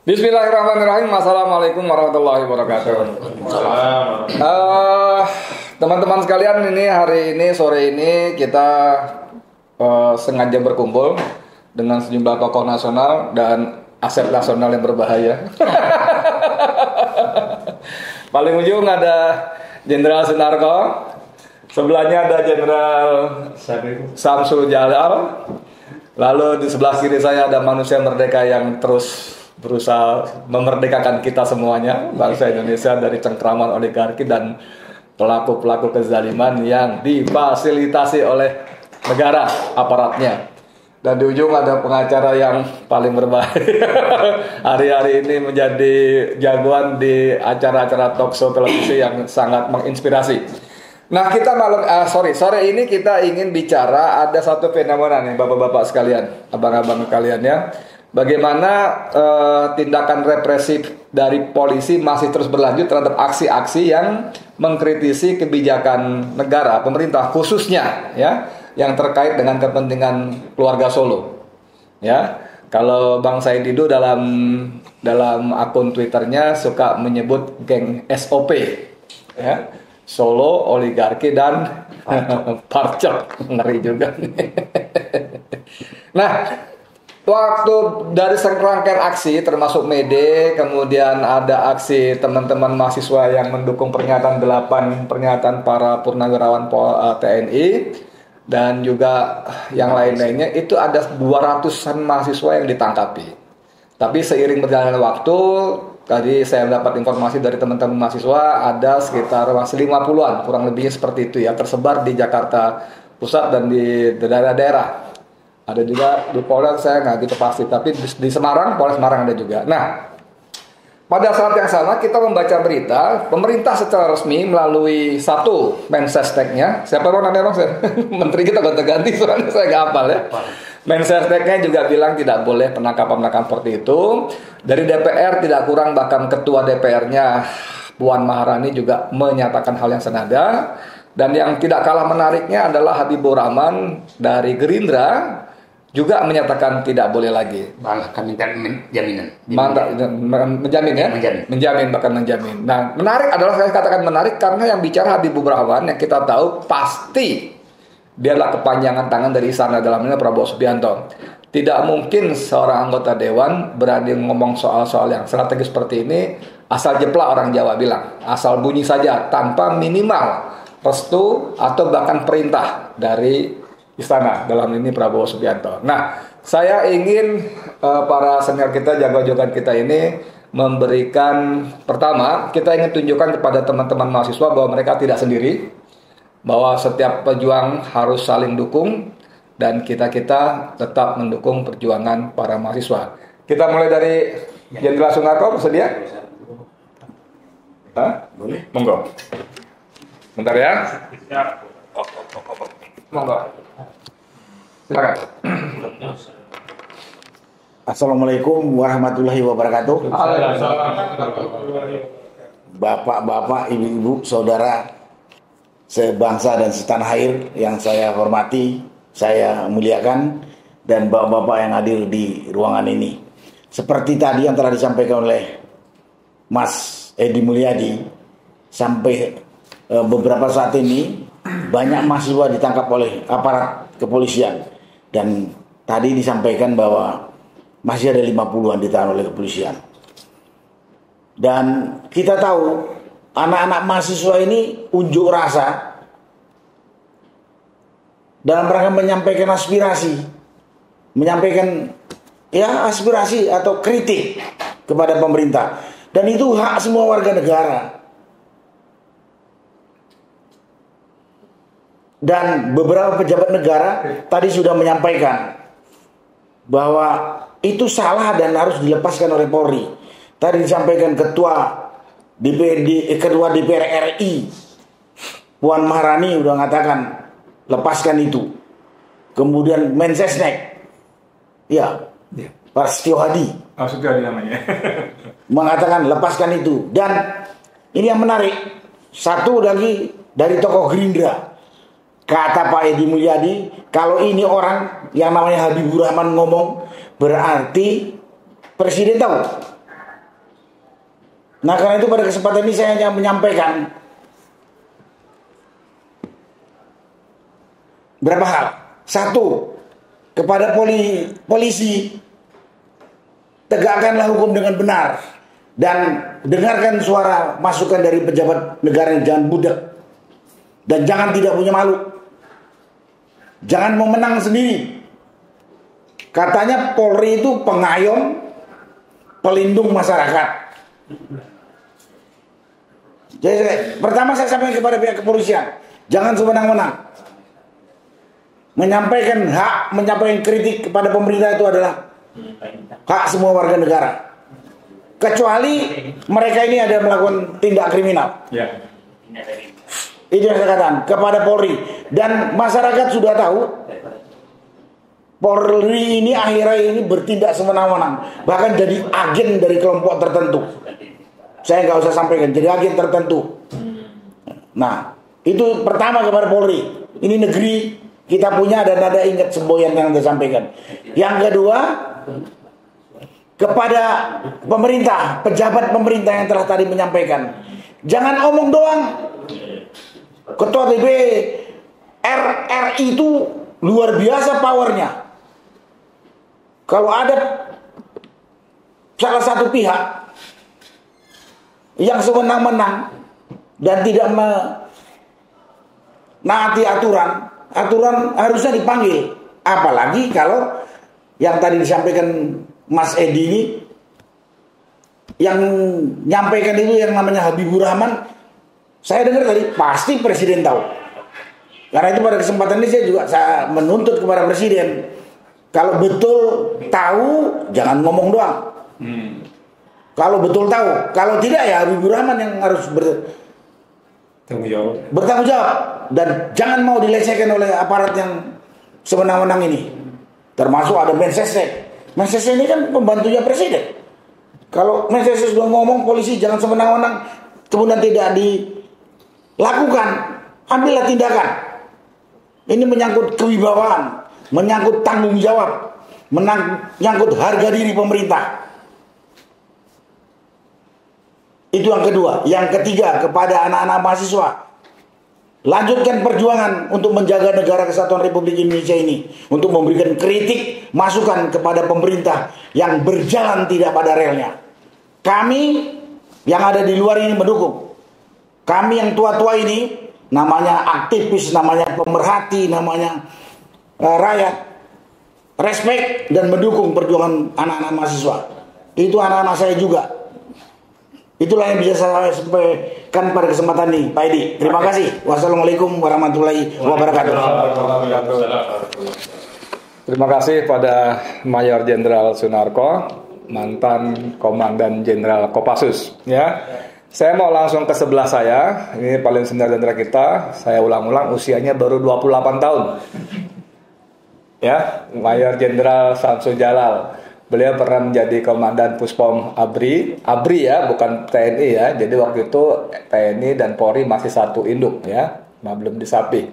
Bismillahirrahmanirrahim. Assalamualaikum warahmatullahi wabarakatuh. Teman-teman sekalian, sore ini kita sengaja berkumpul dengan sejumlah tokoh nasional dan aset nasional yang berbahaya. Paling ujung ada Jenderal Sunarko, sebelahnya ada Jenderal Samsul Jalal, lalu di sebelah kiri saya ada manusia merdeka yang terus berusaha memerdekakan kita semuanya, bangsa Indonesia dari cengkraman oligarki dan pelaku-pelaku kezaliman yang difasilitasi oleh negara aparatnya. Dan di ujung ada pengacara yang paling berbahaya. Hari-hari ini menjadi jagoan di acara-acara talk show televisi yang sangat menginspirasi. Nah, kita sore ini kita ingin bicara ada satu fenomena nih bapak-bapak sekalian, abang-abang kalian ya. Bagaimana tindakan represif dari polisi masih terus berlanjut terhadap aksi-aksi yang mengkritisi kebijakan negara, pemerintah khususnya ya, yang terkait dengan kepentingan keluarga Solo. Ya, kalau Bang Said Didu dalam akun Twitternya suka menyebut geng SOP, ya, Solo, oligarki dan parcok, ngeri juga. Nah, waktu dari serangkaian aksi termasuk Mede, kemudian ada aksi teman-teman mahasiswa yang mendukung pernyataan 8 pernyataan para purnawirawan TNI dan juga yang lain-lainnya, itu ada 200-an mahasiswa yang ditangkapi. Tapi seiring berjalannya waktu, tadi saya dapat informasi dari teman-teman mahasiswa ada sekitar masih 50-an, kurang lebihnya seperti itu ya, tersebar di Jakarta Pusat dan di daerah-daerah. Ada juga di Polres, saya nggak gitu pasti, tapi di Semarang, Polres Semarang ada juga. Nah, pada saat yang sama kita membaca berita pemerintah secara resmi melalui satu Mensesnek-nya, siapa namanya bang? Menteri kita gonta-ganti, soalnya saya nggak hafal ya. Mensesnek-nya juga bilang tidak boleh penangkapan-penangkapan seperti itu. Dari DPR tidak kurang, bahkan ketua DPR-nya Puan Maharani juga menyatakan hal yang senada. Dan yang tidak kalah menariknya adalah Habibur Rahman dari Gerindra juga menyatakan tidak boleh lagi. Bahkan minta jaminan. Menjamin ya? Menjamin. Nah, menarik adalah, saya katakan menarik karena yang bicara Habibur Rahman yang kita tahu pasti dia adalah kepanjangan tangan dari istana, dalam ini Prabowo Subianto. Tidak mungkin seorang anggota dewan berani ngomong soal-soal yang strategis seperti ini asal jeplak, orang Jawa bilang, asal bunyi saja tanpa minimal restu atau bahkan perintah dari istana, dalam ini Prabowo Subianto. Nah, saya ingin para senior kita, jago-jagoan kita ini memberikan, pertama, kita ingin tunjukkan kepada teman-teman mahasiswa bahwa mereka tidak sendiri, bahwa setiap pejuang harus saling dukung, dan kita tetap mendukung perjuangan para mahasiswa. Kita mulai dari Jenderal Sunarko, bersedia? Boleh? Monggo. Bentar ya. Monggo. Silakan. Assalamualaikum warahmatullahi wabarakatuh. Bapak-bapak, ibu-ibu, saudara sebangsa dan setanah air yang saya hormati, saya muliakan, dan bapak-bapak yang hadir di ruangan ini. Seperti tadi yang telah disampaikan oleh Mas Edi Mulyadi, sampai beberapa saat ini banyak mahasiswa ditangkap oleh aparat kepolisian. Dan tadi disampaikan bahwa masih ada 50-an ditahan oleh kepolisian. Dan kita tahu anak-anak mahasiswa ini unjuk rasa dalam rangka menyampaikan aspirasi, menyampaikan ya aspirasi atau kritik kepada pemerintah. Dan itu hak semua warga negara. Dan beberapa pejabat negara tadi sudah menyampaikan bahwa itu salah dan harus dilepaskan oleh Polri. Tadi disampaikan ketua DPR RI Puan Maharani sudah mengatakan lepaskan itu. Kemudian Mensesnek, ya, Pak Setio Hadi, namanya, mengatakan lepaskan itu. Dan ini yang menarik, satu lagi dari tokoh Gerindra. Kata Pak Edi Mulyadi, kalau ini orang yang namanya Habibur Rahman ngomong, berarti Presiden tahu Nah, karena itu pada kesempatan ini saya hanya menyampaikan berapa hal. Satu, kepada polisi, tegakkanlah hukum dengan benar dan dengarkan suara masukan dari pejabat negara, jangan budak dan jangan tidak punya malu. Jangan mau menang sendiri. Katanya Polri itu pengayom, pelindung masyarakat. Jadi pertama saya sampaikan kepada pihak kepolisian, jangan sewenang-wenang. Menyampaikan hak, menyampaikan kritik kepada pemerintah itu adalah hak semua warga negara. Kecuali mereka ini ada melakukan tindak kriminal. Ya. Itu yang saya katakan kepada Polri. Dan masyarakat sudah tahu Polri ini akhirnya ini bertindak sewenang-wenang, bahkan jadi agen dari kelompok tertentu. Saya nggak usah sampaikan, jadi agen tertentu. Nah, itu pertama kepada Polri. Ini negeri kita punya dan ada ingat semboyan yang Anda sampaikan. Yang kedua, kepada pemerintah, pejabat pemerintah yang telah tadi menyampaikan, jangan omong doang. Ketua DPR RI itu luar biasa powernya. Kalau ada salah satu pihak yang sewenang-wenang dan tidak menaati aturan harusnya dipanggil. Apalagi kalau yang tadi disampaikan Mas Edi ini, yang nyampaikan itu yang namanya Habibur Rahman, saya dengar tadi pasti presiden tahu. Karena itu pada kesempatan ini saya menuntut kepada presiden, kalau betul tahu jangan ngomong doang. Kalau betul tahu, kalau tidak ya Habibur Rahman yang harus bertanggung jawab dan jangan mau dilecehkan oleh aparat yang sewenang-wenang ini. Termasuk ada Mensesnek. Mensesnek ini kan pembantunya presiden. Kalau Mensesnek sudah ngomong polisi jangan sewenang-wenang, kemudian tidak dilakukan, ambillah tindakan. Ini menyangkut kewibawaan, menyangkut tanggung jawab, menyangkut harga diri pemerintah. Itu yang kedua. Yang ketiga, kepada anak-anak mahasiswa, lanjutkan perjuangan untuk menjaga negara kesatuan Republik Indonesia ini, untuk memberikan kritik, masukan kepada pemerintah yang berjalan tidak pada relnya. Kami yang ada di luar ini mendukung. Kami yang tua-tua ini, namanya aktivis, namanya pemerhati, namanya rakyat, respect dan mendukung perjuangan anak-anak mahasiswa. Itu anak-anak saya juga. Itulah yang bisa saya sampaikan pada kesempatan ini, Pak Edi. Terima kasih. Wassalamualaikum warahmatullahi wabarakatuh. Terima kasih pada Mayor Jenderal Sunarko, mantan Komandan Jenderal Kopassus. Ya, saya mau langsung ke sebelah saya. Ini paling senior jenderal kita. Saya ulang-ulang, usianya baru 28 tahun. Ya, Mayor Jenderal Samsul Jalal. Beliau pernah menjadi Komandan Puspom ABRI ya, bukan TNI ya. Jadi waktu itu TNI dan Polri masih satu induk ya, belum disapi.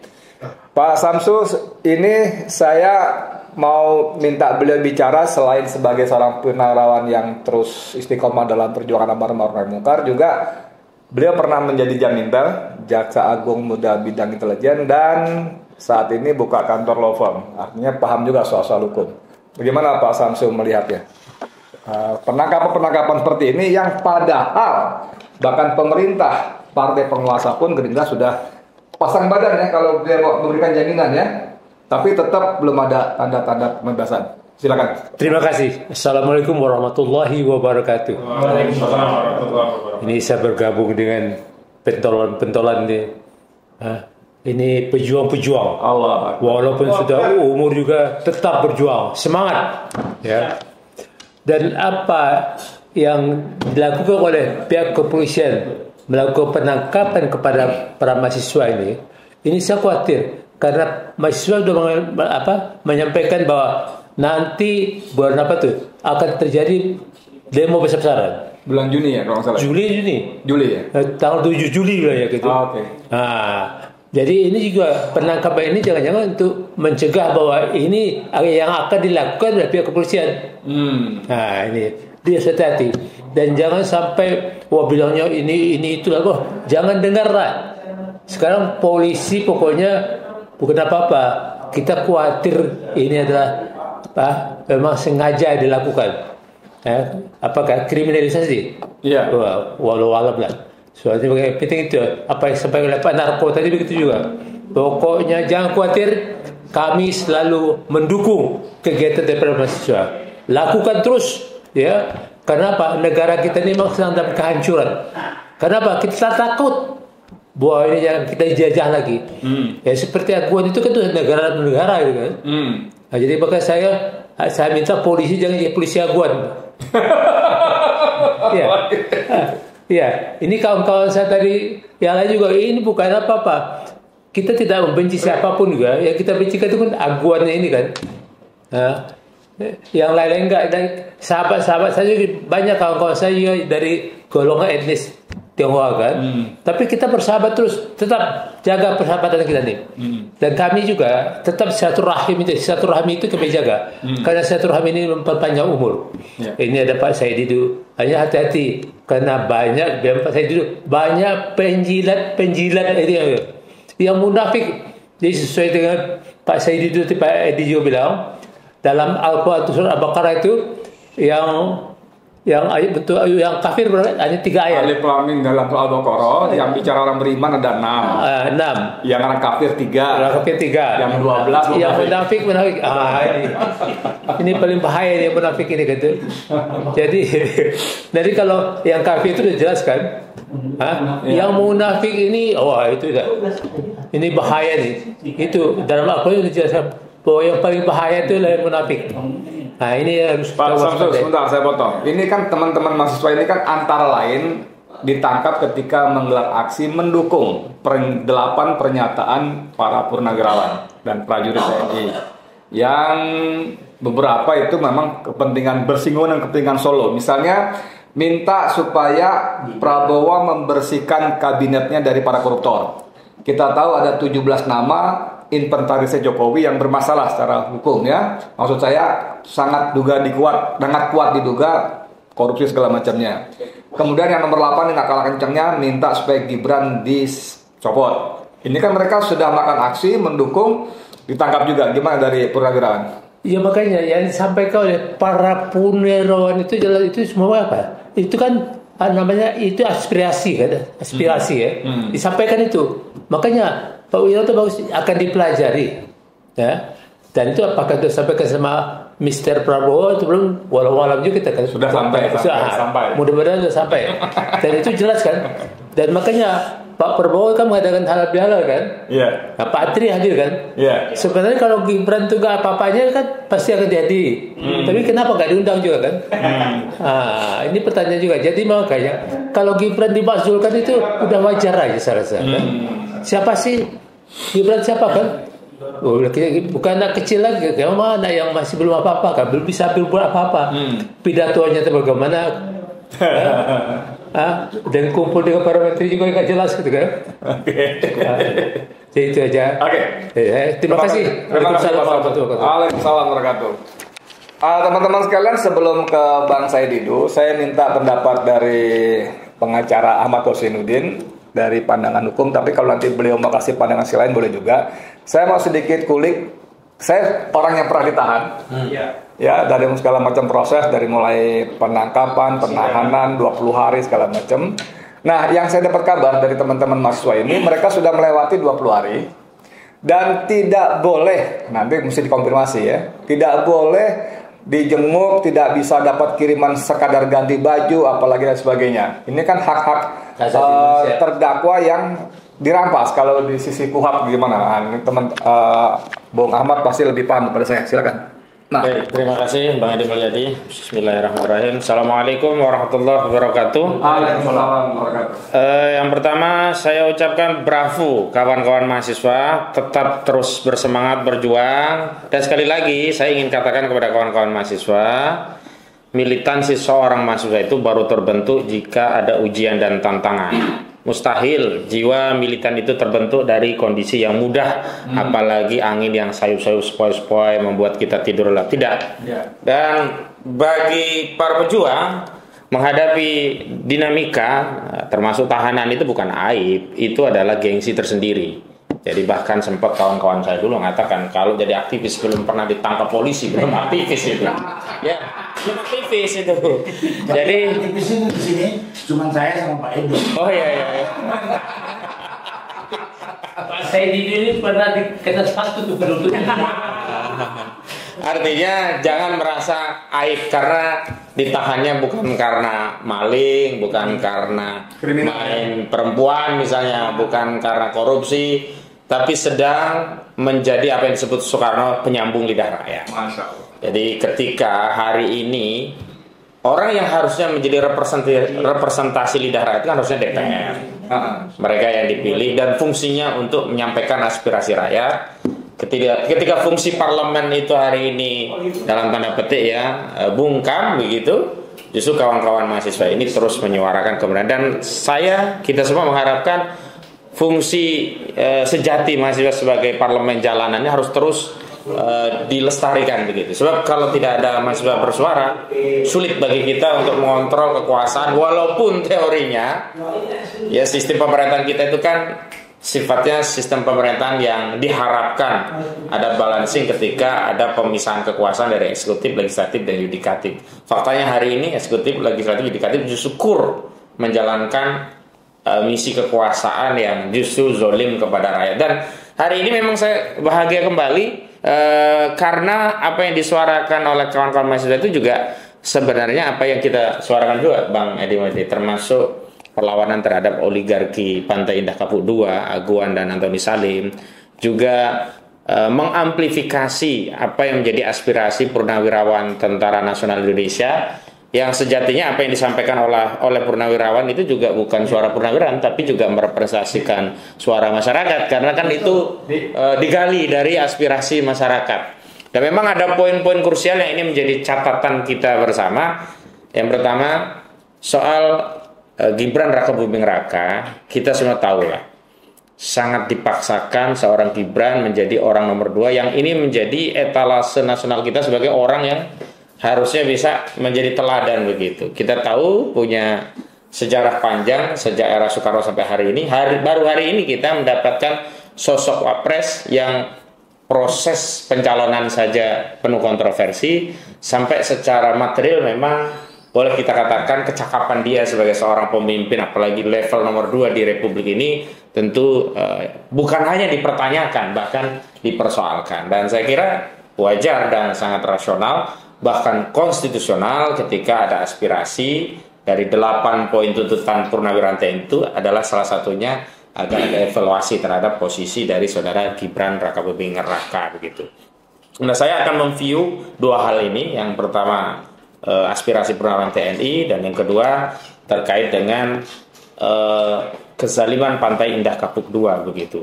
Pak Samsul, ini saya mau minta beliau bicara selain sebagai seorang purnawirawan yang terus istiqomah dalam perjuangan amar ma'ruf nahi munkar, juga beliau pernah menjadi Jamintel, Jaksa Agung Muda Bidang Intelijen, dan saat ini buka kantor law firm. Artinya paham juga soal hukum. Bagaimana Pak Samsul melihatnya? Penangkapan seperti ini yang padahal bahkan pemerintah, partai penguasa pun Gerindra sudah pasang badan ya kalau dia mau memberikan jaminan ya. Tapi tetap belum ada tanda-tanda pembebasan. Silakan. Terima kasih. Assalamualaikum warahmatullahi wabarakatuh. Waalaikumsalam warahmatullahi wabarakatuh. Ini saya bergabung dengan pentolan-pentolan ini. Ini pejuang-pejuang. Allah. Walaupun sudah umur juga tetap berjuang, semangat. Ya. Dan apa yang dilakukan oleh pihak kepolisian melakukan penangkapan kepada para mahasiswa ini saya khawatir karena mahasiswa sudah menyampaikan bahwa nanti bulan apa tuh akan terjadi demo besar-besaran. Bulan Juni ya kalau nggak salah. Juli ya. Tanggal 7 Juli lah ya gitu. Oke. Nah, jadi ini juga penangkapan ini jangan-jangan untuk mencegah bahwa ini yang akan dilakukan oleh pihak kepolisian. Nah ini dia hati-hati dan jangan sampai bilangnya ini itu lah, jangan dengarlah. Sekarang polisi pokoknya bukan apa-apa, kita khawatir ini adalah memang sengaja dilakukan. Apakah kriminalisasi? Iya. Walau alam lah. Soalnya penting itu apa yang sampai oleh Pak Narko tadi begitu juga. Pokoknya jangan khawatir, kami selalu mendukung kegiatan daripada mahasiswa. Lakukan terus, ya. Kenapa? Negara kita ini memang sedang dalam kehancuran. Kenapa? Kita takut bahwa ini yang kita jajah lagi. Ya seperti Aguan itu kan negara gitu kan. Nah, jadi maka saya minta polisi jangan jadi polisi Aguan. Ya. Ya, ini kawan-kawan saya tadi yang lain juga ini bukan apa-apa. Kita tidak membenci siapapun juga. Yang kita benci itu kan Aguannya ini kan. Yang lain enggak. Dan sahabat-sahabat saya juga banyak kawan-kawan saya juga dari golongan etnis Tionghoa kan. Tapi kita bersahabat terus, tetap jaga persahabatan kita nih. Dan kami juga tetap silaturahmi itu kami jaga. Karena silaturahmi ini memperpanjang umur. Ini ada Pak Saididu. Hanya hati-hati karena banyak Pak Saididu banyak penjilat ini yang munafik. Jadi sesuai dengan Pak Saididu Pak Edi juga bilang dalam Al-Quran surah Al-Baqarah itu yang ayat betul yang kafir berapa? Hanya 3 ayat. Alif Lam Mim dalam Al-Baqarah yang bicara orang beriman ada 6. 6. Yang orang kafir 3. Orang kafir 3. Yang 12 yang munafik. Ini paling bahaya dia munafik ini gitu. Jadi kalau yang kafir itu dijelaskan, yang munafik ini itu ini bahaya nih. Itu dalam Al-Quran dijelaskan bahwa yang paling bahaya itu adalah munafik. Nah ini harus Pak Samsul, sebentar saya potong. Ini kan teman-teman mahasiswa ini kan antara lain ditangkap ketika menggelar aksi mendukung 8 pernyataan para purnawirawan dan prajurit TNI yang beberapa itu memang kepentingan bersinggungan dengan kepentingan Solo. Misalnya minta supaya Prabowo membersihkan kabinetnya dari para koruptor. Kita tahu ada 17 nama inventarisnya Jokowi yang bermasalah secara hukum ya. Maksud saya sangat kuat diduga korupsi segala macamnya. Kemudian yang nomor 8 yang gak kalah kencangnya minta supaya Gibran dicopot. Ini kan mereka sudah melakukan aksi mendukung, ditangkap juga. Gimana dari purnawirawan? Ya makanya yang disampaikan oleh para purnawirawan itu jelas itu semua apa? Itu kan namanya itu aspirasi kan, ya. Disampaikan itu. Makanya Pak Wiranto bagus akan dipelajari, ya. Dan itu apakah itu disampaikan sama Mr. Prabowo itu belum, walau juga kita kan sudah sampai. Mudah-mudahan sudah sampai. Dan itu jelas kan. Dan makanya Pak Prabowo kan mengadakan halal bihalal kan. Iya. Nah, Pak Atri hadir kan. Iya. Sebenarnya kalau Gibran itu gak apa-apanya kan pasti akan jadi. Tapi kenapa gak diundang juga kan? Ini pertanyaan juga. Jadi makanya kalau Gibran dimakzulkan itu udah wajar aja saya rasa kan. Siapa sih Gibran siapa kan? Bukan anak kecil lagi, anak yang masih belum apa-apa kan, belum bisa berbuat apa-apa. Pidatonya itu bagaimana? Dan kumpul dengan para menteri juga nggak jelas gitu kan? Jadi itu aja. Terima kasih. Waalaikumsalam warahmatullahi. Teman-teman sekalian, sebelum ke Bang Saididu, saya minta pendapat dari pengacara Ahmad Husainuddin dari pandangan hukum. Tapi kalau nanti beliau mau kasih pandangan lain boleh juga. Saya mau sedikit kulik. Saya orang yang pernah ditahan. Ya, dari segala macam proses, dari mulai penangkapan, penahanan, 20 hari segala macam. Nah, yang saya dapat kabar dari teman-teman mahasiswa ini, mereka sudah melewati 20 hari dan tidak boleh, nanti mesti dikonfirmasi ya, tidak boleh dijenguk, tidak bisa dapat kiriman sekadar ganti baju, apalagi dan sebagainya. Ini kan hak-hak terdakwa yang dirampas. Kalau di sisi KUHAP gimana? Teman Bung Ahmad pasti lebih paham daripada saya. Silakan. Baik, terima kasih Bang Edi Mulyadi. Bismillahirrahmanirrahim. Assalamualaikum warahmatullahi wabarakatuh. Waalaikumsalam warahmatullahi. Yang pertama saya ucapkan bravo kawan-kawan mahasiswa, tetap terus bersemangat berjuang. Dan sekali lagi saya ingin katakan kepada kawan-kawan mahasiswa, militansi seorang mahasiswa itu baru terbentuk jika ada ujian dan tantangan. Mustahil jiwa militan itu terbentuk dari kondisi yang mudah, apalagi angin yang sayup-sayup sepoi-sepoi membuat kita tidur lelap. Tidak. Dan bagi para pejuang menghadapi dinamika termasuk tahanan itu bukan aib, itu adalah gengsi tersendiri. Jadi bahkan sempat kawan-kawan saya dulu mengatakan kalau jadi aktivis belum pernah ditangkap polisi, belum aktivis itu. Ya, belum aktivis itu. Jadi aktivis itu di sini cuma saya sama Pak Edo. oh iya. Pak Saidi ini pernah dikena satu tuh penutupnya. Artinya jangan merasa aib karena ditahannya bukan karena maling, bukan karena main perempuan misalnya, bukan karena korupsi, tapi sedang menjadi apa yang disebut Soekarno penyambung lidah rakyat. Masya Allah. Jadi ketika hari ini orang yang harusnya menjadi representasi lidah rakyat kan harusnya DPR. Mereka yang dipilih dan fungsinya untuk menyampaikan aspirasi rakyat. Ketika fungsi parlemen itu hari ini dalam tanda petik ya bungkam begitu, justru kawan-kawan mahasiswa ini terus menyuarakan kebenaran. Dan kita semua mengharapkan fungsi sejati mahasiswa sebagai parlemen jalanannya harus terus dilestarikan begitu. Sebab kalau tidak ada mahasiswa bersuara, sulit bagi kita untuk mengontrol kekuasaan. Walaupun teorinya, ya sistem pemerintahan kita itu kan sifatnya sistem pemerintahan yang diharapkan ada balancing ketika ada pemisahan kekuasaan dari eksekutif, legislatif, dan yudikatif. Faktanya hari ini eksekutif, legislatif, yudikatif justru menjalankan misi kekuasaan yang justru zolim kepada rakyat. Dan hari ini memang saya bahagia kembali karena apa yang disuarakan oleh kawan-kawan mahasiswa itu juga sebenarnya apa yang kita suarakan juga Bang Edi Madi, termasuk perlawanan terhadap oligarki Pantai Indah Kapuk II, Aguan dan Antoni Salim, juga mengamplifikasi apa yang menjadi aspirasi purnawirawan Tentara Nasional Indonesia, yang sejatinya apa yang disampaikan oleh purnawirawan itu juga bukan suara purnawirawan, tapi juga merepresentasikan suara masyarakat, karena kan itu digali dari aspirasi masyarakat. Dan memang ada poin-poin krusial yang ini menjadi catatan kita bersama. Yang pertama soal Gibran Rakabuming Raka, kita semua tahu lah, sangat dipaksakan seorang Gibran menjadi orang nomor 2 yang ini menjadi etalase nasional kita sebagai orang yang harusnya bisa menjadi teladan begitu. Kita tahu punya sejarah panjang sejak era Soekarno sampai hari ini. Baru hari ini kita mendapatkan sosok wapres yang proses pencalonan saja penuh kontroversi, sampai secara material memang boleh kita katakan kecakapan dia sebagai seorang pemimpin, apalagi level nomor 2 di Republik ini, tentu bukan hanya dipertanyakan, bahkan dipersoalkan. Dan saya kira wajar dan sangat rasional, bahkan konstitusional ketika ada aspirasi dari 8 poin tuntutan purnawirawan TNI itu adalah salah satunya agar ada evaluasi terhadap posisi dari saudara Gibran Rakabuming Raka begitu. Nah, saya akan memview 2 hal ini. Yang pertama aspirasi purnawirawan TNI, dan yang kedua terkait dengan kezaliman Pantai Indah Kapuk II begitu.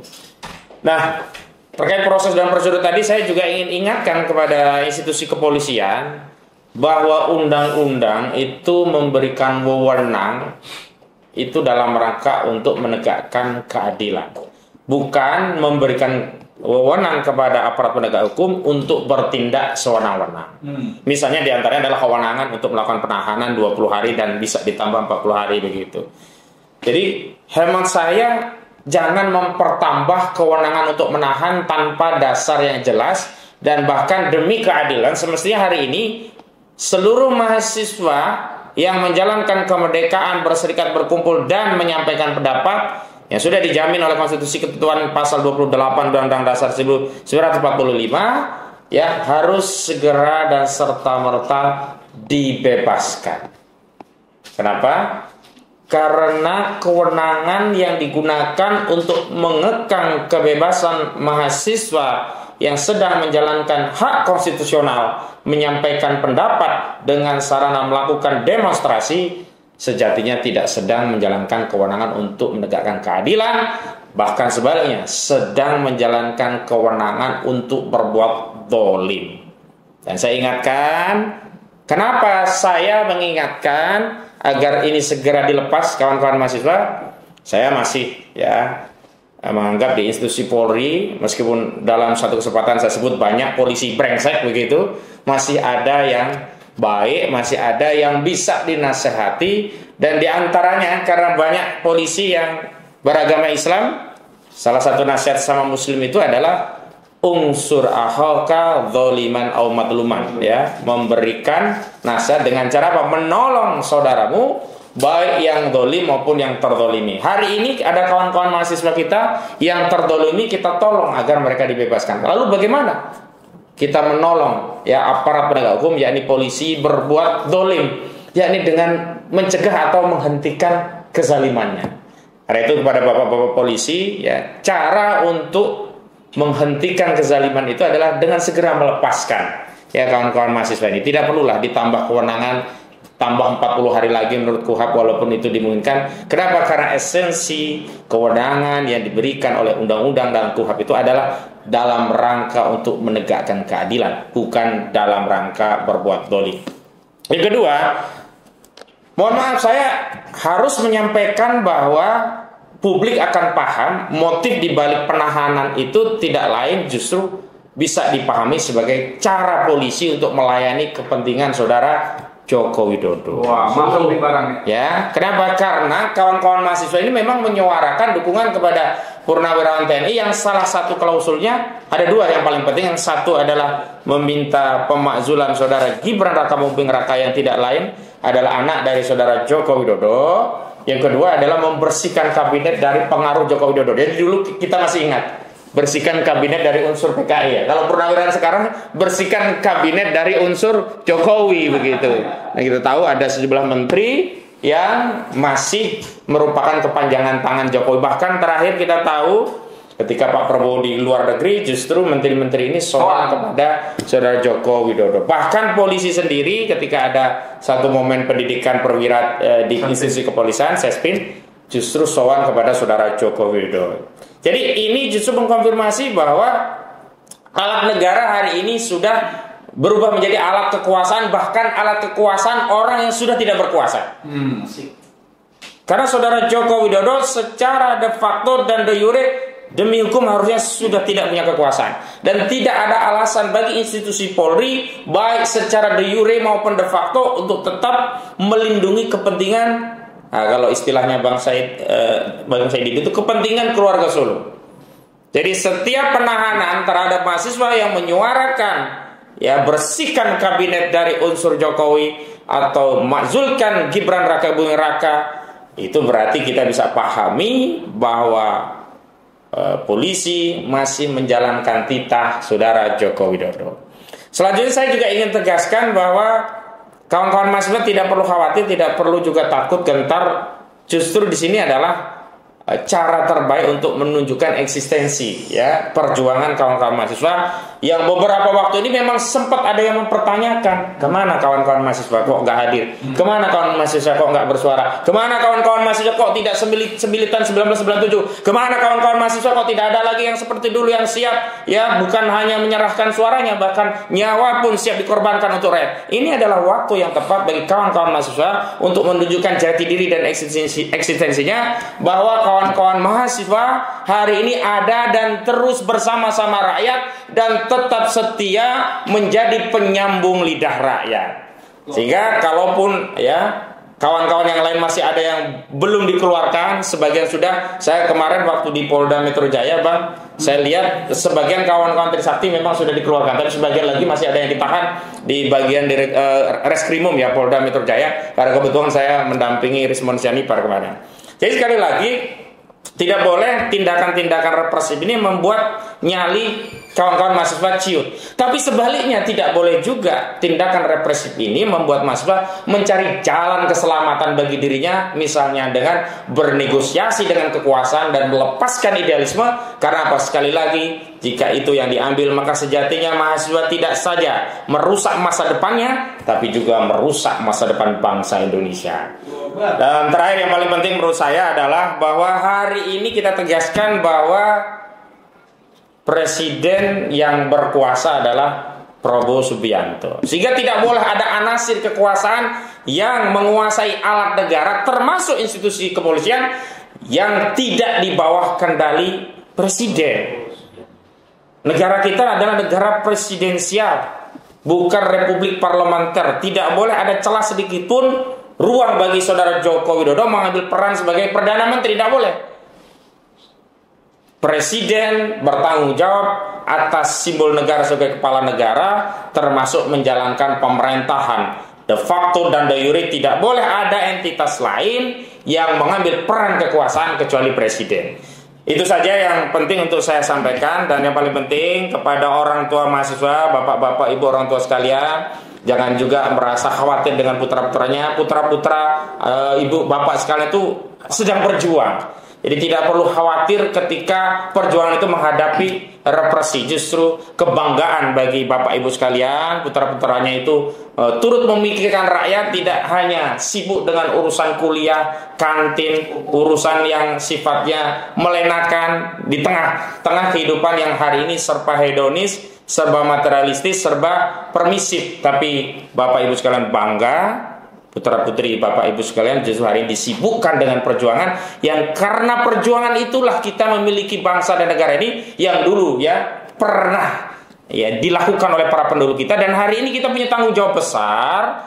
Nah, terkait proses dan prosedur tadi, saya juga ingin ingatkan kepada institusi kepolisian bahwa undang-undang itu memberikan wewenang itu dalam rangka untuk menegakkan keadilan, bukan memberikan wewenang kepada aparat penegak hukum untuk bertindak sewenang-wenang. Misalnya diantaranya adalah kewenangan untuk melakukan penahanan 20 hari dan bisa ditambah 40 hari begitu. Jadi hemat saya, jangan mempertambah kewenangan untuk menahan tanpa dasar yang jelas, dan bahkan demi keadilan semestinya hari ini seluruh mahasiswa yang menjalankan kemerdekaan, berserikat, berkumpul, dan menyampaikan pendapat yang sudah dijamin oleh konstitusi ketentuan pasal 28 Undang-Undang Dasar 1945 ya harus segera dan serta-merta dibebaskan. Kenapa? Karena kewenangan yang digunakan untuk mengekang kebebasan mahasiswa yang sedang menjalankan hak konstitusional menyampaikan pendapat dengan sarana melakukan demonstrasi sejatinya tidak sedang menjalankan kewenangan untuk menegakkan keadilan, bahkan sebaliknya sedang menjalankan kewenangan untuk berbuat zalim. Dan saya ingatkan, kenapa saya mengingatkan agar ini segera dilepas kawan-kawan mahasiswa? Saya masih menganggap di institusi Polri, meskipun dalam satu kesempatan saya sebut banyak polisi brengsek begitu, masih ada yang baik, masih ada yang bisa dinasehati, dan diantaranya karena banyak polisi yang beragama Islam, salah satu nasihat sama muslim itu adalah unsur akhaka dzaliman aw madluman, ya, memberikan nasihat dengan cara apa? Menolong saudaramu, baik yang dolim maupun yang terdolimi. Hari ini ada kawan-kawan mahasiswa kita yang terdolimi, kita tolong agar mereka dibebaskan. Lalu bagaimana kita menolong, ya, aparat penegak hukum, yakni polisi, berbuat dolim, yakni dengan mencegah atau menghentikan kezalimannya. Karena itu kepada bapak-bapak polisi, ya, cara untuk menghentikan kezaliman itu adalah dengan segera melepaskan, ya, kawan-kawan mahasiswa ini. Tidak perlulah ditambah kewenangan, tambah 40 hari lagi menurut KUHAP, walaupun itu dimungkinkan. Kenapa? Karena esensi kewenangan yang diberikan oleh undang-undang dan KUHAP itu adalah dalam rangka untuk menegakkan keadilan, bukan dalam rangka berbuat dolim. Yang kedua, mohon maaf, saya harus menyampaikan bahwa publik akan paham motif dibalik penahanan itu tidak lain, justru bisa dipahami sebagai cara polisi untuk melayani kepentingan saudara Joko Widodo. Wah, masuk di barangnya. Ya, kenapa? Karena kawan-kawan mahasiswa ini memang menyuarakan dukungan kepada Purnawirawan TNI yang salah satu klausulnya ada dua yang paling penting. Yang satu adalah meminta pemakzulan saudara Gibran Rakabuming Raka yang tidak lain adalah anak dari saudara Joko Widodo. Yang kedua adalah membersihkan kabinet dari pengaruh Joko Widodo. Jadi dulu kita masih ingat, bersihkan kabinet dari unsur PKI, ya. Kalau Purnawirawan sekarang bersihkan kabinet dari unsur Jokowi, begitu. Nah, kita tahu ada sejumlah menteri yang masih merupakan kepanjangan tangan Jokowi. Bahkan terakhir kita tahu ketika Pak Prabowo di luar negeri, justru menteri-menteri ini soal kepada saudara Joko Widodo. Bahkan polisi sendiri ketika ada satu momen pendidikan perwira di institusi kepolisian, Sespin, justru soal kepada saudara Joko Widodo. Jadi ini justru mengkonfirmasi bahwa alat negara hari ini sudah berubah menjadi alat kekuasaan, bahkan alat kekuasaan orang yang sudah tidak berkuasa. Karena saudara Joko Widodo secara de facto dan de jure demi hukum harusnya sudah tidak punya kekuasaan, dan tidak ada alasan bagi institusi Polri baik secara de jure maupun de facto untuk tetap melindungi kepentingan, nah, kalau istilahnya Bang Said itu kepentingan keluarga Solo. Jadi setiap penahanan terhadap mahasiswa yang menyuarakan, ya, bersihkan kabinet dari unsur Jokowi atau makzulkan Gibran Rakabuming Raka, itu berarti kita bisa pahami bahwa polisi masih menjalankan titah saudara Joko Widodo. Selanjutnya saya juga ingin tegaskan bahwa kawan-kawan mahasiswa tidak perlu khawatir, tidak perlu juga takut gentar. Justru di sini adalah cara terbaik untuk menunjukkan eksistensi, ya, perjuangan kawan-kawan mahasiswa yang beberapa waktu ini memang sempat ada yang mempertanyakan, kemana kawan-kawan mahasiswa kok nggak hadir, kemana kawan mahasiswa kok nggak bersuara, kemana kawan-kawan mahasiswa kok tidak semilitan 1997, kemana kawan-kawan mahasiswa kok tidak ada lagi yang seperti dulu yang siap, ya, bukan hanya menyerahkan suaranya, bahkan nyawa pun siap dikorbankan untuk rakyat. Ini adalah waktu yang tepat bagi kawan-kawan mahasiswa untuk menunjukkan jati diri dan eksistensinya, bahwa kawan-kawan mahasiswa hari ini ada dan terus bersama-sama rakyat dan tetap setia menjadi penyambung lidah rakyat. Sehingga kalaupun, ya, kawan-kawan yang lain masih ada yang belum dikeluarkan, sebagian sudah. Saya kemarin waktu di Polda Metro Jaya, Bang, saya lihat sebagian kawan-kawan Trisakti memang sudah dikeluarkan, tapi sebagian lagi masih ada yang ditahan di bagian Reskrimum, ya, Polda Metro Jaya. Karena kebetulan saya mendampingi Rismon Sianipar kemarin. Jadi sekali lagi, tidak boleh tindakan-tindakan represif ini membuat nyali kawan-kawan mahasiswa ciut. Tapi sebaliknya tidak boleh juga tindakan represif ini membuat mahasiswa mencari jalan keselamatan bagi dirinya, misalnya dengan bernegosiasi dengan kekuasaan dan melepaskan idealisme. Karena apa? Sekali lagi, jika itu yang diambil, maka sejatinya mahasiswa tidak saja merusak masa depannya, tapi juga merusak masa depan bangsa Indonesia. Dan terakhir yang paling penting menurut saya adalah bahwa hari ini kita tegaskan bahwa presiden yang berkuasa adalah Prabowo Subianto. Sehingga tidak boleh ada anasir kekuasaan yang menguasai alat negara, termasuk institusi kepolisian, yang tidak di bawah kendali presiden. Negara kita adalah negara presidensial, bukan republik parlementer. Tidak boleh ada celah sedikit pun ruang bagi saudara Joko Widodo mengambil peran sebagai Perdana Menteri. Tidak boleh. Presiden bertanggung jawab atas simbol negara sebagai kepala negara, termasuk menjalankan pemerintahan de facto dan de jure. Tidak boleh ada entitas lain yang mengambil peran kekuasaan kecuali presiden. Itu saja yang penting untuk saya sampaikan. Dan yang paling penting kepada orang tua mahasiswa, bapak-bapak, ibu orang tua sekalian, jangan juga merasa khawatir dengan putra-putranya. Putra-putra, ibu, bapak sekalian itu sedang berjuang. Jadi tidak perlu khawatir ketika perjuangan itu menghadapi represi. Justru kebanggaan bagi bapak ibu sekalian, putra-putranya itu turut memikirkan rakyat, tidak hanya sibuk dengan urusan kuliah, kantin, urusan yang sifatnya melenakan di tengah kehidupan yang hari ini serba hedonis, serba materialistis, serba permisif. Tapi bapak ibu sekalian bangga, putra-putri bapak ibu sekalian justru hari ini disibukkan dengan perjuangan, yang karena perjuangan itulah kita memiliki bangsa dan negara ini yang dulu ya pernah ya dilakukan oleh para pendahulu kita, dan hari ini kita punya tanggung jawab besar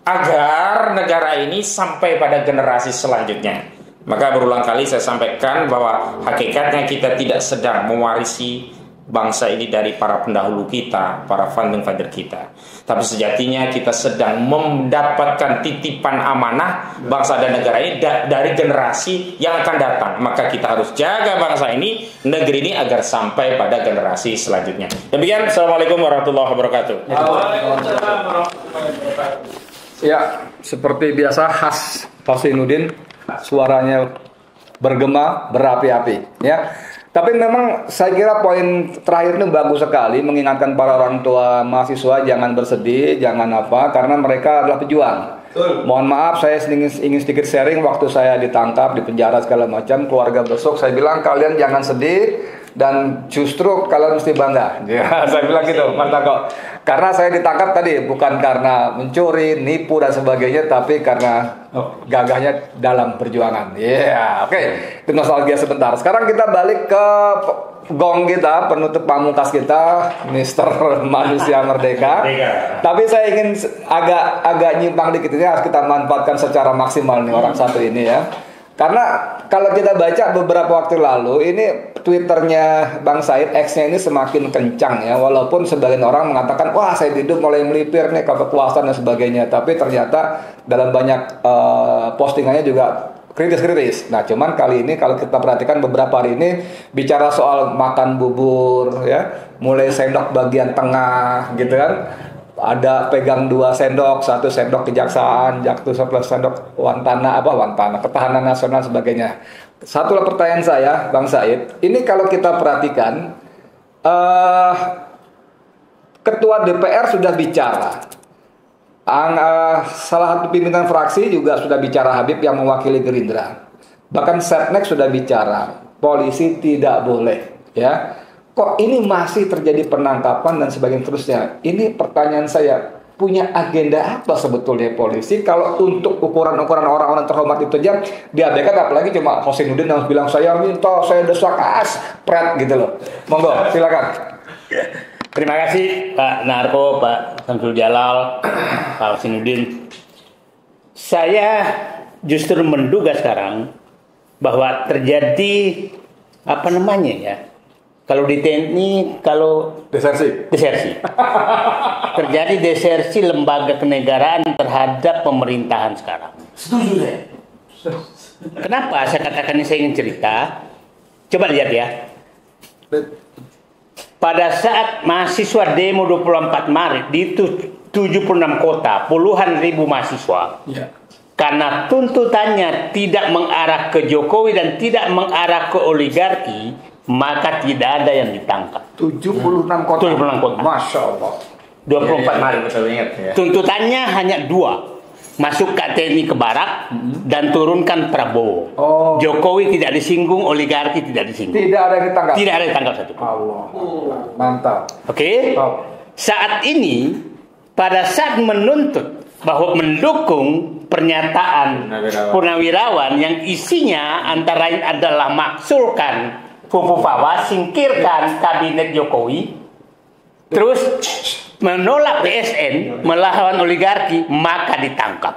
agar negara ini sampai pada generasi selanjutnya. Maka berulang kali saya sampaikan bahwa hakikatnya kita tidak sedang mewarisi bangsa ini dari para pendahulu kita, para founding father kita, tapi sejatinya kita sedang mendapatkan titipan amanah bangsa dan negara ini dari generasi yang akan datang. Maka kita harus jaga bangsa ini, negeri ini, agar sampai pada generasi selanjutnya. Demikian, Assalamualaikum warahmatullahi wabarakatuh. Ya, seperti biasa khas Pak Zainuddin, suaranya bergema, berapi-api, ya. Tapi memang saya kira poin terakhir ini bagus sekali, mengingatkan para orang tua mahasiswa jangan bersedih, jangan apa, karena mereka adalah pejuang. Mohon maaf, saya ingin sedikit sharing. Waktu saya ditangkap, di penjara segala macam, keluarga besok, saya bilang kalian jangan sedih dan justru kalian mesti bangga. Ya, saya bilang gitu, Mas Tako. Karena saya ditangkap tadi bukan karena mencuri, nipu dan sebagainya, tapi karena gagahnya dalam perjuangan. Ya, oke. Itu nostalgia sebentar. Sekarang kita balik ke gong kita, penutup pamungkas kita, Mr. Manusia Merdeka. Tapi saya ingin agak nyimpang dikit, ini harus kita manfaatkan secara maksimal nih orang satu ini ya. Karena kalau kita baca beberapa waktu lalu, ini Twitternya Bang Said, X-nya ini semakin kencang ya. Walaupun sebagian orang mengatakan, wah Said Didu mulai melipir nih ke kekuasaan dan sebagainya. Tapi ternyata dalam banyak postingannya juga kritis-kritis. Nah, cuman kali ini kalau kita perhatikan beberapa hari ini bicara soal makan bubur ya, mulai sendok bagian tengah gitu kan. Ada pegang 2 sendok, 1 sendok kejaksaan, 1 sendok wantana ketahanan nasional sebagainya. Satu pertanyaan saya, Bang Said, ini kalau kita perhatikan, Ketua DPR sudah bicara, salah satu pimpinan fraksi juga sudah bicara, Habib yang mewakili Gerindra. Bahkan Setnek sudah bicara, polisi tidak boleh, ya. Kok ini masih terjadi penangkapan dan sebagainya terusnya? Ini pertanyaan saya, punya agenda apa sebetulnya polisi kalau untuk ukuran-ukuran orang-orang terhormat itu aja diabaikan, apalagi cuma Pak Zainuddin yang bilang saya minta, saya desak pret gitu loh. Monggo, silakan. Terima kasih Pak Narko, Pak Samsul Jalal, Pak Zainuddin. Saya justru menduga sekarang bahwa terjadi kalau di TNI, kalau desersi. Terjadi desersi lembaga kenegaraan terhadap pemerintahan sekarang. Setuju deh. Kenapa saya katakan ini, saya ingin cerita. Coba lihat ya. Pada saat mahasiswa demo 24 Maret di 76 kota, puluhan ribu mahasiswa. Ya. Karena tuntutannya tidak mengarah ke Jokowi dan tidak mengarah ke oligarki, maka tidak ada yang ditangkap. 76 kota. 76 kota. Masya Allah. 24 Maret. Betul ingat ya. Tuntutannya hanya 2. Masuk ke TNI ke barak dan turunkan Prabowo. Jokowi tidak disinggung, oligarki tidak disinggung. Tidak ada yang ditangkap. Tidak ada yang ditangkap satu. Allah. Mantap. Oke. Saat ini, pada saat menuntut bahwa mendukung pernyataan Purnawirawan yang isinya antara lain adalah maksulkan Fufufawa, singkirkan kabinet Jokowi, terus menolak PSN, melawan oligarki, maka ditangkap.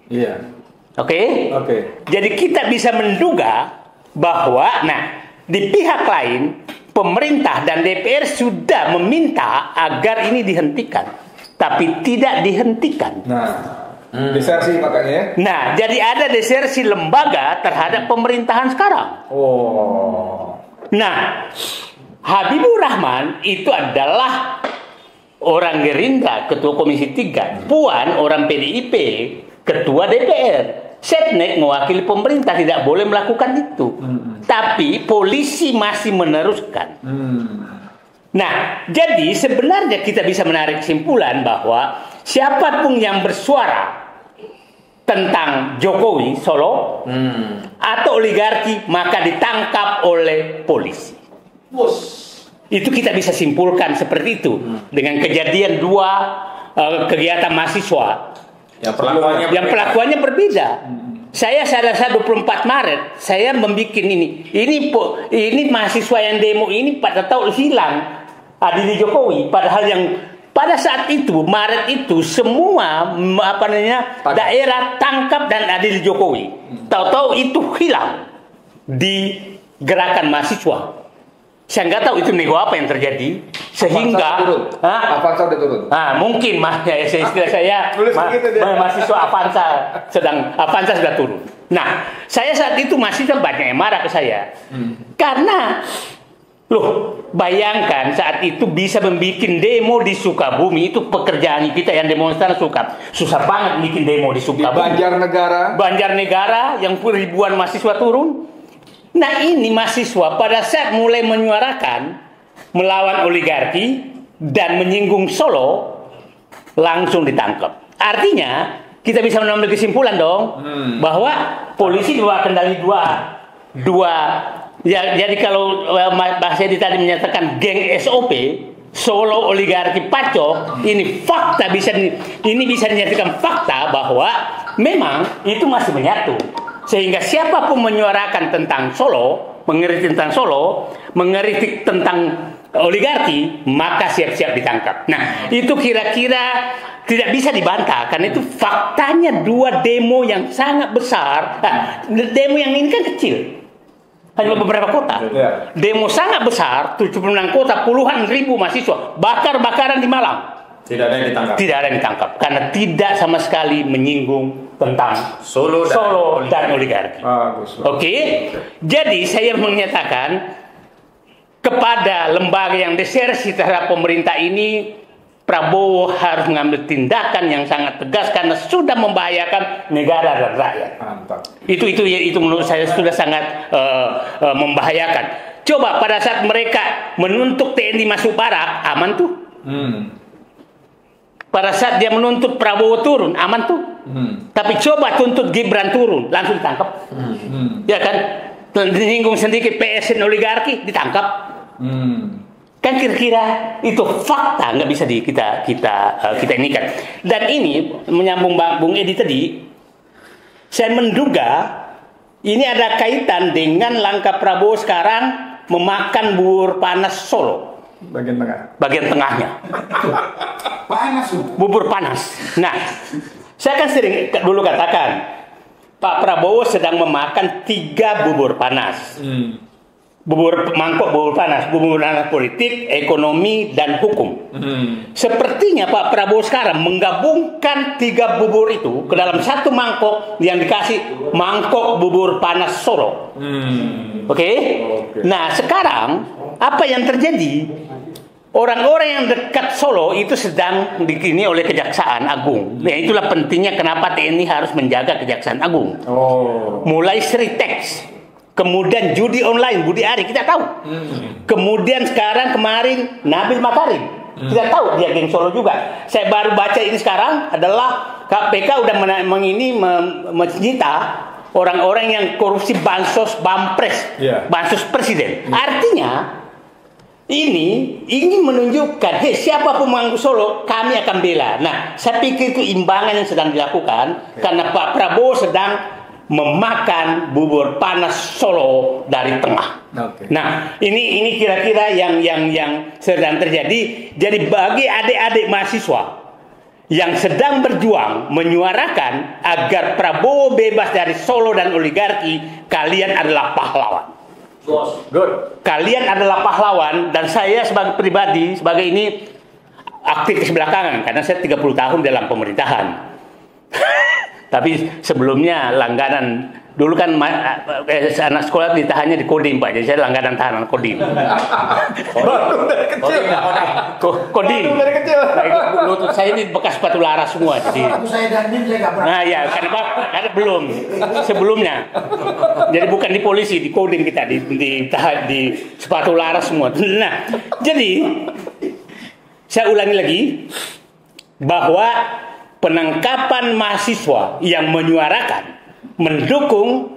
Iya. Oke? Jadi kita bisa menduga bahwa, di pihak lain, pemerintah dan DPR sudah meminta agar ini dihentikan, tapi tidak dihentikan. Desersi makanya. Jadi ada desersi lembaga terhadap pemerintahan sekarang. Habibur Rahman itu adalah orang Gerindra, ketua Komisi 3. Puan orang PDIP, ketua DPR. Setnek mewakili pemerintah, tidak boleh melakukan itu. Tapi polisi masih meneruskan. Jadi sebenarnya kita bisa menarik kesimpulan bahwa siapapun yang bersuara tentang Jokowi Solo atau oligarki, maka ditangkap oleh polisi. Itu kita bisa simpulkan seperti itu dengan kejadian dua kegiatan mahasiswa yang pelakuannya berbeda. Saya pada 24 Maret saya membuat ini mahasiswa yang demo ini pada tahu hilang adili Jokowi, padahal yang pada saat itu Maret itu semua daerah tangkap dan adili Jokowi. Tahu-tahu itu hilang di gerakan mahasiswa. Saya nggak tahu itu nego apa yang terjadi sehingga Avanza udah turun. Mungkin istilah saya mahasiswa Avanza sudah turun. Saya saat itu mahasiswa banyak yang marah ke saya karena bayangkan saat itu bisa membuat demo di Sukabumi, itu pekerjaan kita yang demonstran susah banget bikin demo di Sukabumi. Di Banjarnegara yang ribuan mahasiswa turun. Ini mahasiswa pada saat mulai menyuarakan melawan oligarki dan menyinggung Solo, langsung ditangkap. Artinya kita bisa mengambil kesimpulan dong bahwa polisi kendali dua. Jadi kalau Pak Sedi tadi menyatakan geng SOP, Solo oligarki Pacok, ini fakta bisa dinyatakan fakta bahwa memang itu masih menyatu. Sehingga siapapun menyuarakan tentang Solo, mengkritik tentang Solo, mengkritik tentang oligarki, maka siap-siap ditangkap. Itu kira-kira tidak bisa dibantah karena itu faktanya dua demo yang sangat besar. Demo yang ini kan kecil, hanya beberapa kota. Demo sangat besar, 76 kota, puluhan ribu mahasiswa, bakar-bakaran di Malang. Tidak ada yang ditangkap Karena tidak sama sekali menyinggung tentang Solo dan oligarki. Oke. Jadi saya menyatakan kepada lembaga yang desersi terhadap pemerintah ini, Prabowo harus mengambil tindakan yang sangat tegas karena sudah membahayakan negara dan rakyat. Itu menurut saya sudah sangat membahayakan. Coba pada saat mereka menuntut TNI masuk barak, aman tuh. Pada saat dia menuntut Prabowo turun, aman tuh. Tapi coba tuntut Gibran turun, langsung ditangkap. Ya kan? Disinggung sedikit PSN oligarki, ditangkap. Kan kira-kira itu fakta, nggak bisa kita ini kan. Dan ini menyambung Bung Edi tadi, saya menduga ini ada kaitan dengan langkah Prabowo sekarang memakan bubur panas Solo. Bagian tengahnya. Bubur panas. Saya kan sering dulu katakan Pak Prabowo sedang memakan 3 bubur panas. Mangkok bubur panas politik, ekonomi, dan hukum. Sepertinya Pak Prabowo sekarang menggabungkan 3 bubur itu ke dalam satu mangkok yang dikasih mangkok bubur panas Solo. Oke? Sekarang apa yang terjadi? Orang-orang yang dekat Solo itu sedang dikini oleh Kejaksaan Agung. Itulah pentingnya kenapa TNI harus menjaga Kejaksaan Agung. Mulai Sritex, kemudian judi online Budi Ari, kita tahu. Kemudian kemarin Nabil Makarim, kita tahu dia geng Solo juga. Saya baru baca ini sekarang adalah KPK udah menyita orang-orang yang korupsi bansos, bansos presiden. Artinya ini ingin menunjukkan, siapapun mengganggu Solo, kami akan bela. Saya pikir itu imbangan yang sedang dilakukan karena Pak Prabowo sedang memakan bubur panas Solo dari tengah. Nah, ini kira-kira yang sedang terjadi. Jadi bagi adik-adik mahasiswa yang sedang berjuang menyuarakan agar Prabowo bebas dari Solo dan oligarki, kalian adalah pahlawan. Good. Kalian adalah pahlawan, dan saya sebagai pribadi, sebagai ini aktivis belakangan karena saya 30 tahun dalam pemerintahan. Tapi sebelumnya langganan, dulu kan anak sekolah ditahannya di Kodim, Pak. Jadi saya langganan tahanan Kodim. Kodim. Dari kecil. Lutut saya ini bekas sepatu laras semua. Jadi. Nah ya, karena belum sebelumnya. Jadi bukan di polisi, di Kodim kita di sepatu laras semua. Nah, jadi saya ulangi lagi bahwa penangkapan mahasiswa yang menyuarakan mendukung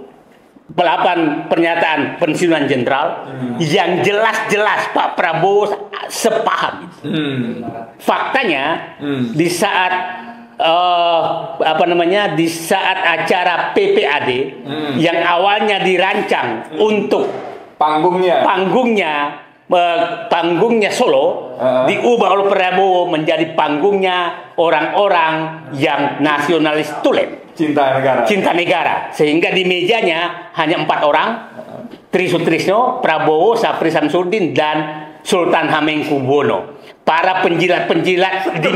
pernyataan pensiunan jenderal yang jelas-jelas Pak Prabowo sepaham. Faktanya di saat di saat acara PPAD yang awalnya dirancang untuk panggungnya Solo diubah oleh Prabowo menjadi panggungnya orang-orang yang nasionalis tulen, cinta negara, sehingga di mejanya hanya 4 orang, Tri Sutrisno, Prabowo, Sapri Samsudin, dan Sultan Hamengkubuwono, para penjilat-penjilat di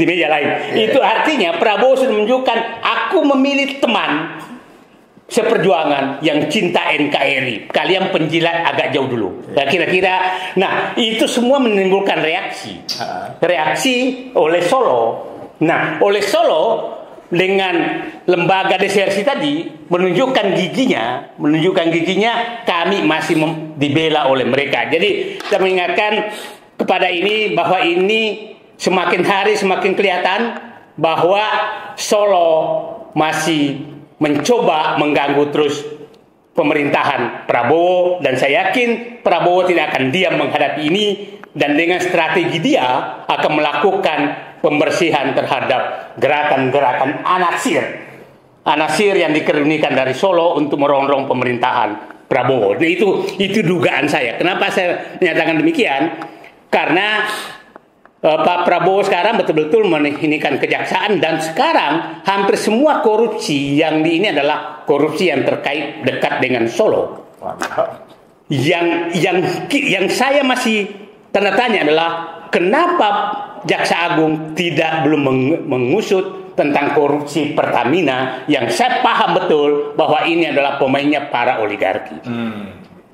meja lain. Itu artinya Prabowo sudah menunjukkan, aku memilih teman seperjuangan yang cinta NKRI. Kalian penjilat agak jauh dulu. Nah, kira-kira, itu semua menimbulkan reaksi oleh Solo. Nah, oleh Solo dengan lembaga desersi tadi menunjukkan giginya, kami masih dibela oleh mereka. Jadi saya mengingatkan kepada ini bahwa ini semakin hari semakin kelihatan bahwa Solo masih mencoba mengganggu terus pemerintahan Prabowo, dan saya yakin Prabowo tidak akan diam menghadapi ini, dan dengan strategi dia akan melakukan pembersihan terhadap gerakan-gerakan anasir yang dikerunikan dari Solo untuk merongrong pemerintahan Prabowo. Itu dugaan saya. Kenapa saya menyatakan demikian? Karena Pak Prabowo sekarang betul-betul meninggikan kejaksaan, dan sekarang hampir semua korupsi yang ini adalah korupsi yang terkait dekat dengan Solo. Yang saya masih tanda tanya adalah kenapa Jaksa Agung belum mengusut tentang korupsi Pertamina yang saya paham betul bahwa ini adalah pemainnya para oligarki.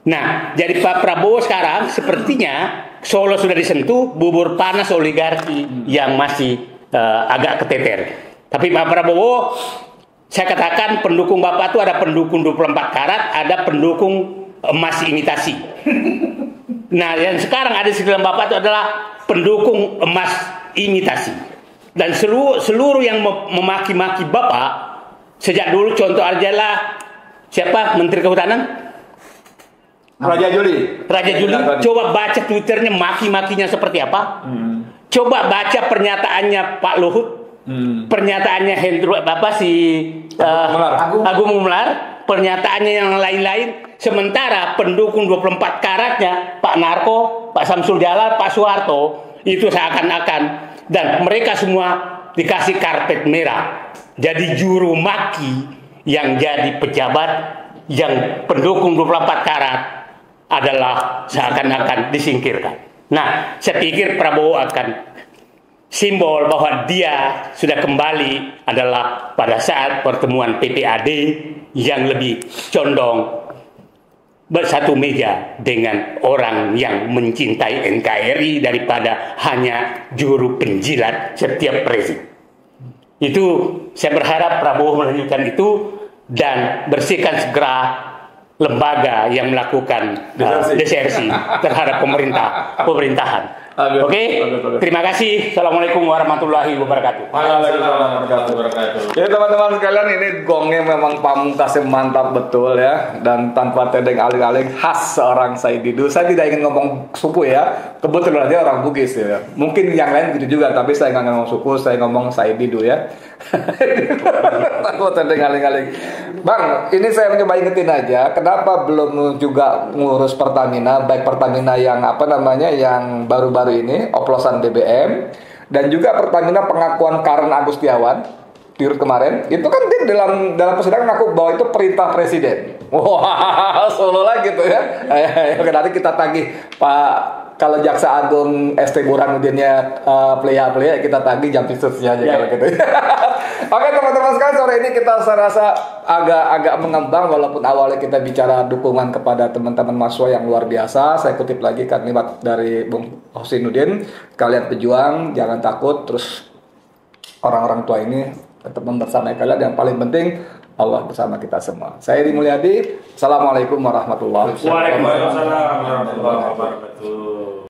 Nah, jadi Pak Prabowo sekarang sepertinya Solo sudah disentuh bubur panas oligarki yang masih agak keteter. Tapi Pak Prabowo, saya katakan pendukung Bapak itu ada pendukung 24 karat, ada pendukung emas imitasi. Nah, yang sekarang ada di dalam Bapak itu adalah pendukung emas imitasi. Dan seluruh yang memaki-maki Bapak sejak dulu, contoh adalah siapa Menteri Kehutanan? Raja Juli, coba baca Twitternya, maki-makinya seperti apa. Coba baca pernyataannya Pak Luhut, pernyataannya Hendro Agung Gumelar, pernyataannya yang lain-lain. Sementara pendukung 24 karatnya Pak Narko, Pak Samsul Jalal, Pak Soeharto itu seakan-akan, dan mereka semua dikasih karpet merah. Jadi juru maki yang jadi pejabat yang pendukung 24 karat adalah seakan-akan disingkirkan. Nah, saya pikir Prabowo akan simbol bahwa dia sudah kembali adalah pada saat pertemuan PPAD yang lebih condong bersatu meja dengan orang yang mencintai NKRI daripada hanya juru penjilat setiap presiden. Itu saya berharap Prabowo menunjukkan itu dan bersihkan segera lembaga yang melakukan desersi terhadap pemerintahan. Oke, terima kasih. Assalamualaikum warahmatullahi wabarakatuh. Waalaikumsalam warahmatullahi wabarakatuh. Ya teman-teman sekalian, ini gongnya memang pamungkasnya mantap betul ya, dan tanpa tedeng aling-aling khas seorang Said Didu. Saya tidak ingin ngomong suku ya, kebetulan dia orang Bugis ya. Mungkin yang lain gitu juga, tapi saya nggak ngomong suku, saya ngomong Said Didu ya. Tanpa tedeng aling-aling. Bang, ini saya mencoba ingetin aja, kenapa belum juga ngurus Pertamina, baik Pertamina yang yang baru-baru ini oplosan BBM, dan juga Pertamina pengakuan Karen Agustiawan di kemarin itu kan dia dalam persidangan ngaku bahwa itu perintah presiden. Wah, solo lagi tuh ya. Nanti kita tagih Pak, kalau Jaksa Agung ST Burhanuddinnya playa kita tagih jam pisutnya aja kalau gitu. Oke teman-teman sekalian, sore ini saya rasa agak mengembang, walaupun awalnya kita bicara dukungan kepada teman-teman mahasiswa yang luar biasa. Saya kutip lagi kalimat dari Bung Hosinuddin, kalian pejuang, jangan takut, terus orang-orang tua ini tetap membersamai kalian, yang paling penting Allah bersama kita semua. Saya Edi Mulyadi, Assalamualaikum warahmatullahi wabarakatuh. Waalaikumsalam warahmatullahi wabarakatuh.